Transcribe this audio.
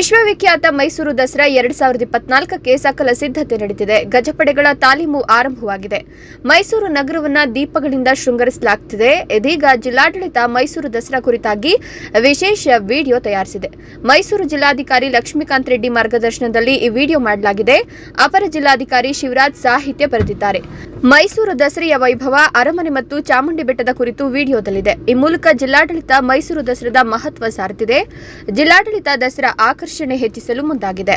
ವಿಶ್ವವಿಖ್ಯಾತ ಮೈಸೂರು ದಸರಾ 2024ಕ್ಕೆ ಸಕಲ ಸಿದ್ಧತೆ ನಡೆದಿದೆ. ಗಜಪಡೆಗಳ ತಾಲೀಮು ಆರಂಭವಾಗಿದೆ. ಮೈಸೂರು ನಗರವನ್ನು ದೀಪಗಳಿಂದ ಶೃಂಗರಿಸಲಾಗುತ್ತಿದೆ. ಇದೀಗ ಜಿಲ್ಲಾಡಳಿತ ಮೈಸೂರು ದಸರಾ ಕುರಿತಾಗಿ ವಿಶೇಷ ವಿಡಿಯೋ ತಯಾರಿಸಿದೆ. ಮೈಸೂರು ಜಿಲ್ಲಾಧಿಕಾರಿ ಲಕ್ಷ್ಮೀಕಾಂತ್ ರೆಡ್ಡಿ ಮಾರ್ಗದರ್ಶನದಲ್ಲಿ ಈ ವಿಡಿಯೋ ಮಾಡಲಾಗಿದೆ. ಅಪರ ಜಿಲ್ಲಾಧಿಕಾರಿ ಶಿವರಾಜ್ ಸಾಹಿತ್ಯ ಬರೆದಿದ್ದಾರೆ. ಮೈಸೂರು ದಸರೆಯ ವೈಭವ, ಅರಮನೆ ಮತ್ತು ಚಾಮುಂಡಿ ಬೆಟ್ಟದ ಕುರಿತು ವಿಡಿಯೋದಲ್ಲಿದೆ. ಈ ಮೂಲಕ ಜಿಲ್ಲಾಡಳಿತ ಮೈಸೂರು ದಸರಾದ ಮಹತ್ವ ಸಾರುತ್ತಿದೆ. ಜಿಲ್ಲಾಡಳಿತ ದಸರಾ ಆಕರ್ಷಣೆ ಹೆಚ್ಚಿಸಲು ಮುಂದಾಗಿದೆ.